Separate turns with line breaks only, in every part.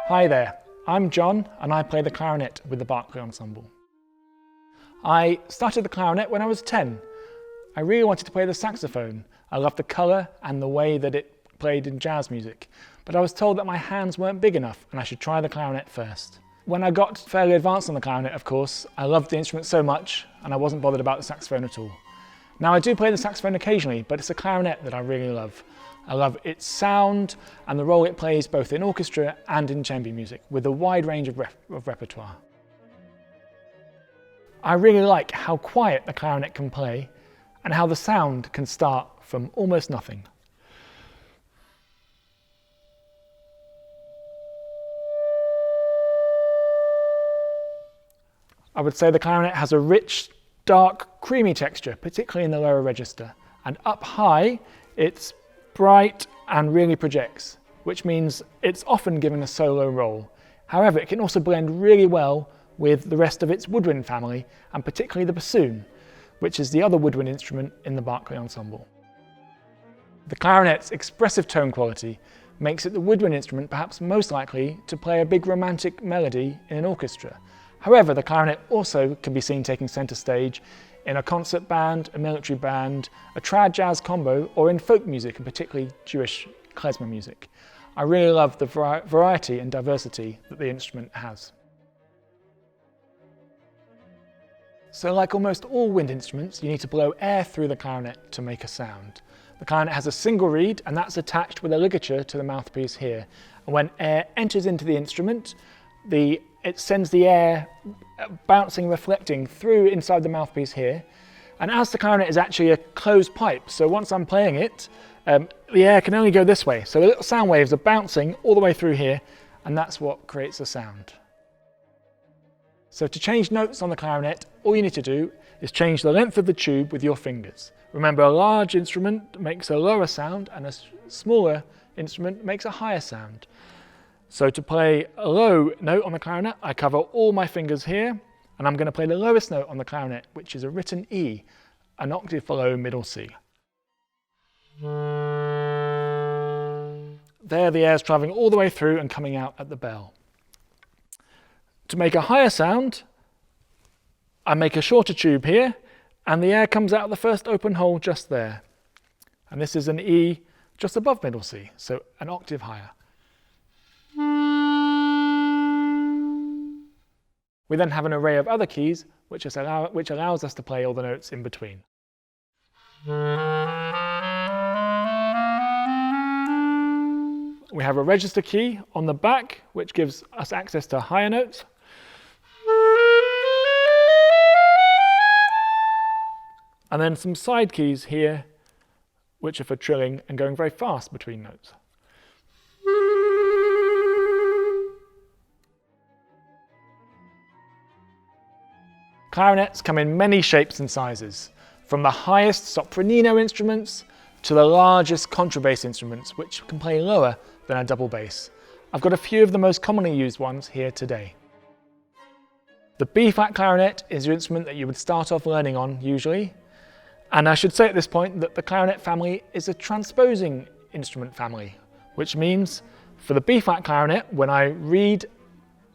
Hi there, I'm John and I play the clarinet with the Berkeley Ensemble. I started the clarinet when I was 10. I really wanted to play the saxophone. I loved the colour and the way that it played in jazz music, but I was told that my hands weren't big enough and I should try the clarinet first. When I got fairly advanced on the clarinet, of course, I loved the instrument so much and I wasn't bothered about the saxophone at all. Now I do play the saxophone occasionally, but it's the clarinet that I really love. I love its sound and the role it plays both in orchestra and in chamber music, with a wide range of repertoire. I really like how quiet the clarinet can play and how the sound can start from almost nothing. I would say the clarinet has a rich, dark, creamy texture, particularly in the lower register, and up high it's bright and really projects, which means it's often given a solo role. However, it can also blend really well with the rest of its woodwind family, and particularly the bassoon, which is the other woodwind instrument in the Berkeley Ensemble. The clarinet's expressive tone quality makes it the woodwind instrument perhaps most likely to play a big romantic melody in an orchestra. However, the clarinet also can be seen taking centre stage in a concert band, a military band, a trad jazz combo, or in folk music, and particularly Jewish klezmer music. I really love the variety and diversity that the instrument has. So like almost all wind instruments, you need to blow air through the clarinet to make a sound. The clarinet has a single reed, and that's attached with a ligature to the mouthpiece here. And when air enters into the instrument, it sends the air bouncing, reflecting through inside the mouthpiece here. And as the clarinet is actually a closed pipe, so once I'm playing it, the air can only go this way. So the little sound waves are bouncing all the way through here, and that's what creates the sound. So to change notes on the clarinet, all you need to do is change the length of the tube with your fingers. Remember, a large instrument makes a lower sound and a smaller instrument makes a higher sound. So to play a low note on the clarinet, I cover all my fingers here, and I'm going to play the lowest note on the clarinet, which is a written E, an octave below middle C. There the air is travelling all the way through and coming out at the bell. To make a higher sound, I make a shorter tube here, and the air comes out of the first open hole just there. And this is an E just above middle C, so an octave higher. We then have an array of other keys which allows us to play all the notes in between. We have a register key on the back which gives us access to higher notes. And then some side keys here which are for trilling and going very fast between notes. Clarinets come in many shapes and sizes, from the highest sopranino instruments to the largest contrabass instruments, which can play lower than a double bass. I've got a few of the most commonly used ones here today. The B-flat clarinet is your instrument that you would start off learning on usually, and I should say at this point that the clarinet family is a transposing instrument family, which means for the B-flat clarinet, when I read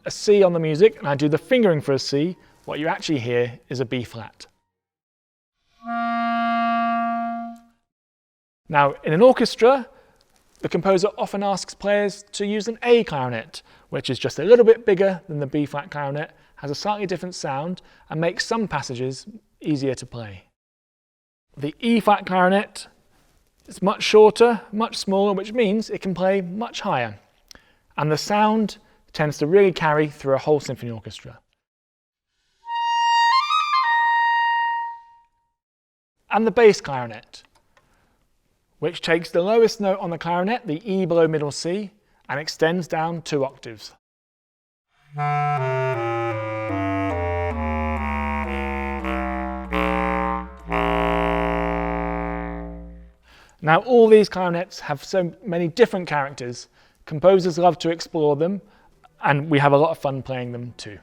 a C on the music and I do the fingering for a C, what you actually hear is a B-flat. Now, in an orchestra, the composer often asks players to use an A clarinet, which is just a little bit bigger than the B-flat clarinet, has a slightly different sound, and makes some passages easier to play. The E-flat clarinet is much shorter, much smaller, which means it can play much higher, and the sound tends to really carry through a whole symphony orchestra. And the bass clarinet, which takes the lowest note on the clarinet, the E below middle C, and extends down 2 octaves. Now, all these clarinets have so many different characters. Composers love to explore them, and we have a lot of fun playing them too.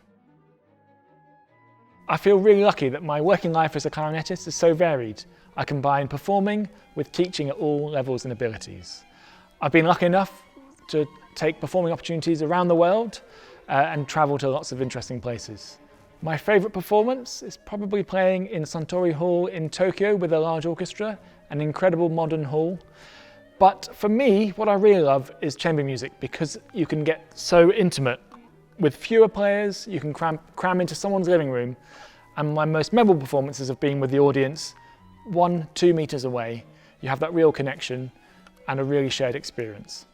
I feel really lucky that my working life as a clarinettist is so varied. I combine performing with teaching at all levels and abilities. I've been lucky enough to take performing opportunities around the world and travel to lots of interesting places. My favourite performance is probably playing in Suntory Hall in Tokyo with a large orchestra, an incredible modern hall. But for me, what I really love is chamber music because you can get so intimate. With fewer players, you can cram into someone's living room, and my most memorable performances have been with the audience 1-2 meters away. You have that real connection and a really shared experience.